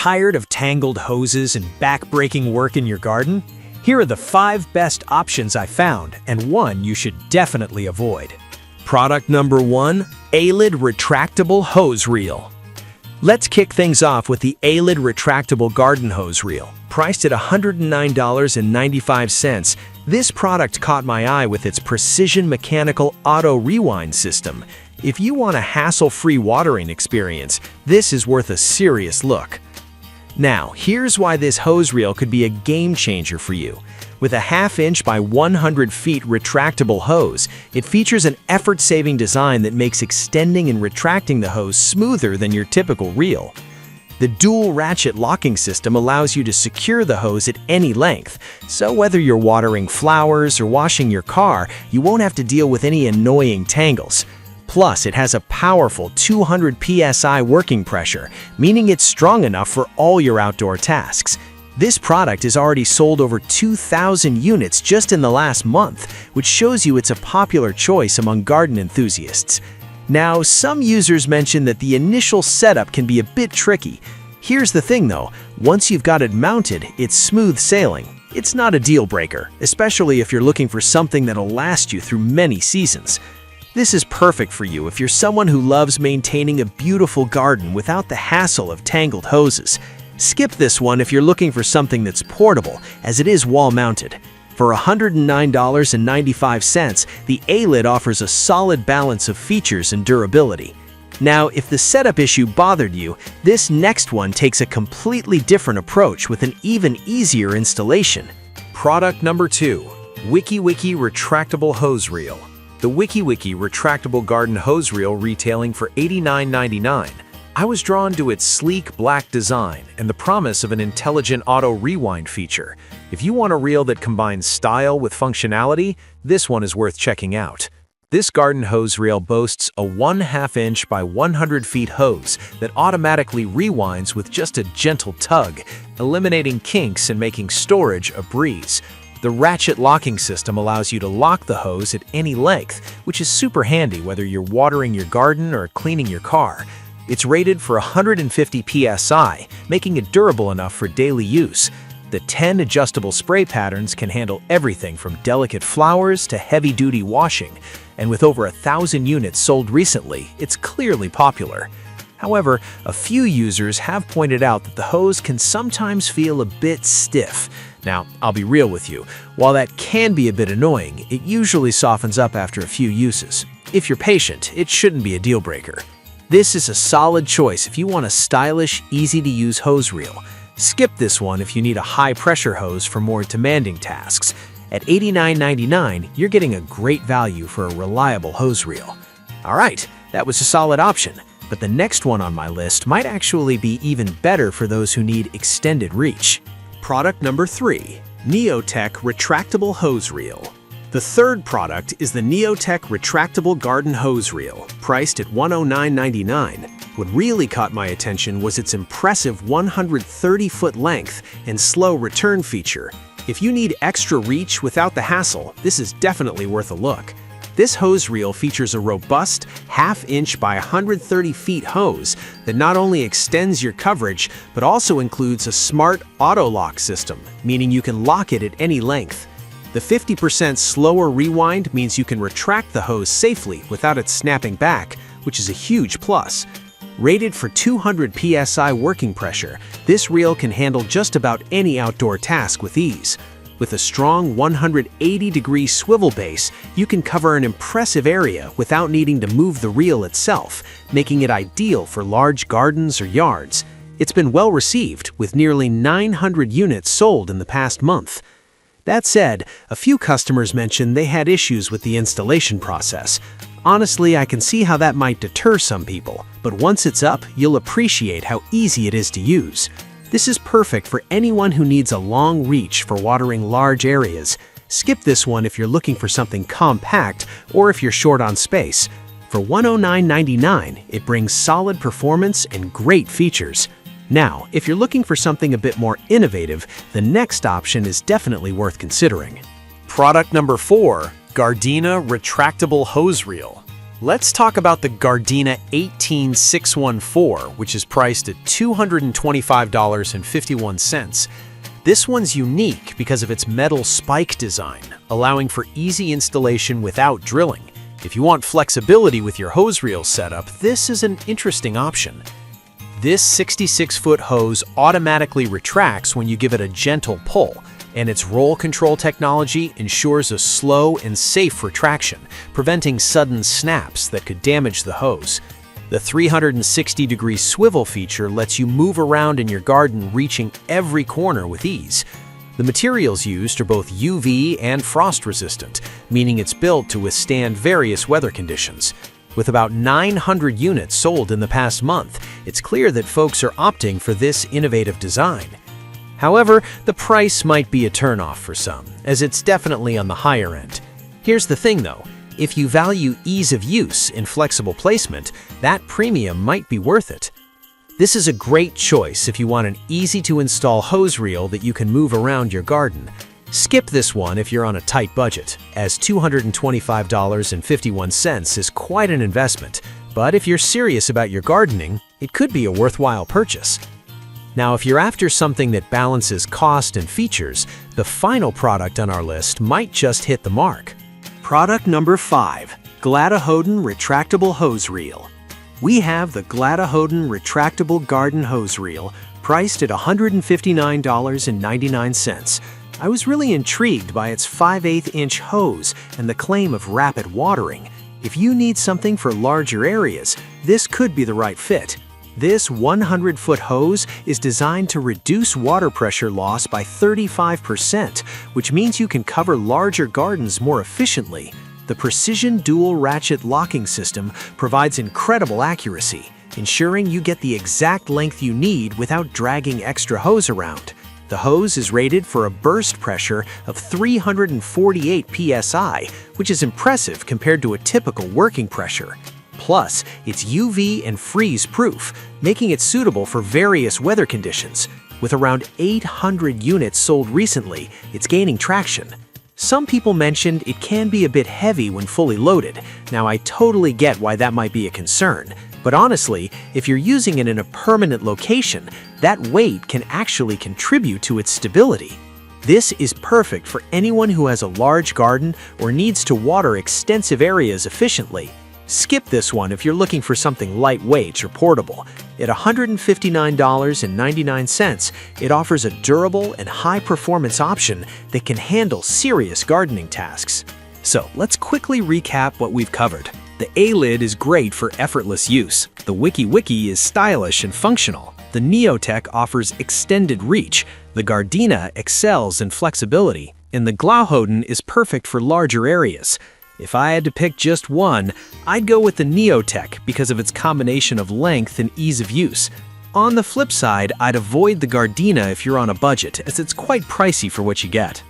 Tired of tangled hoses and back-breaking work in your garden? Here are the 5 best options I found, and one you should definitely avoid. Product number 1, A-Lid Retractable Hose Reel. Let's kick things off with the A-Lid Retractable Garden Hose Reel. Priced at $109.95, this product caught my eye with its precision mechanical auto rewind system. If you want a hassle-free watering experience, this is worth a serious look. Now, here's why this hose reel could be a game changer for you. With a 1/2 inch by 100 feet retractable hose, it features an effort-saving design that makes extending and retracting the hose smoother than your typical reel. The dual ratchet locking system allows you to secure the hose at any length, so whether you're watering flowers or washing your car, you won't have to deal with any annoying tangles. Plus, it has a powerful 200 psi working pressure, meaning it's strong enough for all your outdoor tasks. This product has already sold over 2,000 units just in the last month, which shows you it's a popular choice among garden enthusiasts. Now, some users mention that the initial setup can be a bit tricky. Here's the thing though, once you've got it mounted, it's smooth sailing. It's not a deal breaker, especially if you're looking for something that'll last you through many seasons. This is perfect for you if you're someone who loves maintaining a beautiful garden without the hassle of tangled hoses. Skip this one if you're looking for something that's portable, as it is wall-mounted. For $109.95, the A-Lid offers a solid balance of features and durability. Now, if the setup issue bothered you, this next one takes a completely different approach with an even easier installation. Product number 2, WikiWiki Retractable Hose Reel. The WikiWiki Retractable Garden Hose Reel retailing for $89.99. I was drawn to its sleek black design and the promise of an intelligent auto rewind feature. If you want a reel that combines style with functionality, this one is worth checking out. This garden hose reel boasts a 1/2 inch by 100 feet hose that automatically rewinds with just a gentle tug, eliminating kinks and making storage a breeze. The ratchet locking system allows you to lock the hose at any length, which is super handy whether you're watering your garden or cleaning your car. It's rated for 150 psi, making it durable enough for daily use. The 10 adjustable spray patterns can handle everything from delicate flowers to heavy-duty washing, and with over 1,000 units sold recently, it's clearly popular. However, a few users have pointed out that the hose can sometimes feel a bit stiff. Now, I'll be real with you, while that can be a bit annoying, it usually softens up after a few uses. If you're patient, it shouldn't be a deal breaker. This is a solid choice if you want a stylish, easy-to-use hose reel. Skip this one if you need a high-pressure hose for more demanding tasks. At $89.99, you're getting a great value for a reliable hose reel. Alright, that was a solid option, but the next one on my list might actually be even better for those who need extended reach. Product number 3, Neotech Retractable Hose Reel. The third product is the Neotech Retractable Garden Hose Reel, priced at $109.99. What really caught my attention was its impressive 130-foot length and slow return feature. If you need extra reach without the hassle, this is definitely worth a look. This hose reel features a robust 1/2 inch by 130 feet hose that not only extends your coverage, but also includes a smart auto lock system, meaning you can lock it at any length. The 50% slower rewind means you can retract the hose safely without it snapping back, which is a huge plus. Rated for 200 psi working pressure, this reel can handle just about any outdoor task with ease. With a strong 180-degree swivel base, you can cover an impressive area without needing to move the reel itself, making it ideal for large gardens or yards. It's been well received, with nearly 900 units sold in the past month. That said, a few customers mentioned they had issues with the installation process. Honestly, I can see how that might deter some people, but once it's up, you'll appreciate how easy it is to use. This is perfect for anyone who needs a long reach for watering large areas. Skip this one if you're looking for something compact or if you're short on space. For $109.99, it brings solid performance and great features. Now, if you're looking for something a bit more innovative, the next option is definitely worth considering. Product number 4, Gardena Retractable Hose Reel. Let's talk about the Gardena 18614, which is priced at $225.51. This one's unique because of its metal spike design, allowing for easy installation without drilling. If you want flexibility with your hose reel setup, this is an interesting option. This 66-foot hose automatically retracts when you give it a gentle pull, and its roll control technology ensures a slow and safe retraction, preventing sudden snaps that could damage the hose. The 360-degree swivel feature lets you move around in your garden, reaching every corner with ease. The materials used are both UV and frost resistant, meaning it's built to withstand various weather conditions. With about 900 units sold in the past month, it's clear that folks are opting for this innovative design. However, the price might be a turnoff for some, as it's definitely on the higher end. Here's the thing though, if you value ease of use and flexible placement, that premium might be worth it. This is a great choice if you want an easy-to-install hose reel that you can move around your garden. Skip this one if you're on a tight budget, as $225.51 is quite an investment, but if you're serious about your gardening, it could be a worthwhile purchase. Now, if you're after something that balances cost and features, the final product on our list might just hit the mark. Product number 5, Gladde Retractable Hose Reel. We have the Gladde Retractable Garden Hose Reel, priced at $159.99. I was really intrigued by its 5/8-inch hose and the claim of rapid watering. If you need something for larger areas, this could be the right fit. This 100-foot hose is designed to reduce water pressure loss by 35%, which means you can cover larger gardens more efficiently. The precision dual ratchet locking system provides incredible accuracy, ensuring you get the exact length you need without dragging extra hose around. The hose is rated for a burst pressure of 348 psi, which is impressive compared to a typical working pressure. Plus, it's UV and freeze-proof, making it suitable for various weather conditions. With around 800 units sold recently, it's gaining traction. Some people mentioned it can be a bit heavy when fully loaded. Now, I totally get why that might be a concern. But honestly, if you're using it in a permanent location, that weight can actually contribute to its stability. This is perfect for anyone who has a large garden or needs to water extensive areas efficiently. Skip this one if you're looking for something lightweight or portable. At $159.99, it offers a durable and high-performance option that can handle serious gardening tasks. So let's quickly recap what we've covered. The A-lid is great for effortless use. The Wiki is stylish and functional. The Neotech offers extended reach. The Gardena excels in flexibility. And the Gladde is perfect for larger areas. If I had to pick just one, I'd go with the Neotech because of its combination of length and ease of use. On the flip side, I'd avoid the Gardena if you're on a budget, as it's quite pricey for what you get.